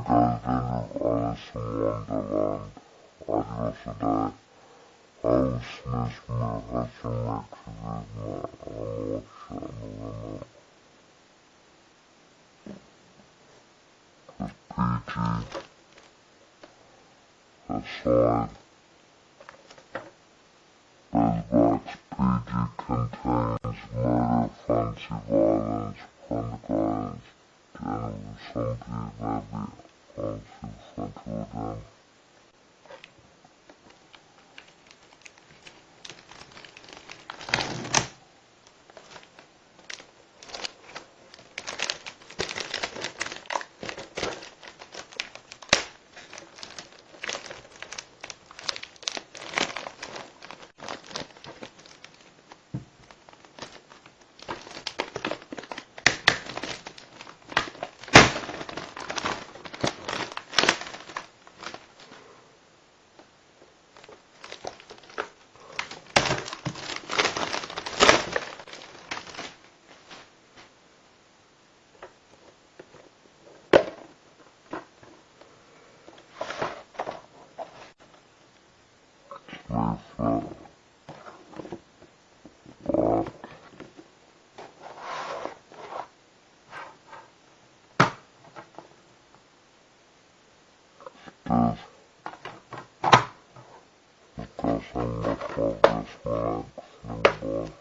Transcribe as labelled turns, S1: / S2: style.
S1: Alice in Wonderland, Adiós Alice mesmo resurrectionismo emotional PG aside Bezbach's PG contains murder, fancy violence, pornography, generally something maybe unsuccessful then. Reflect back this because I'm the progress Max,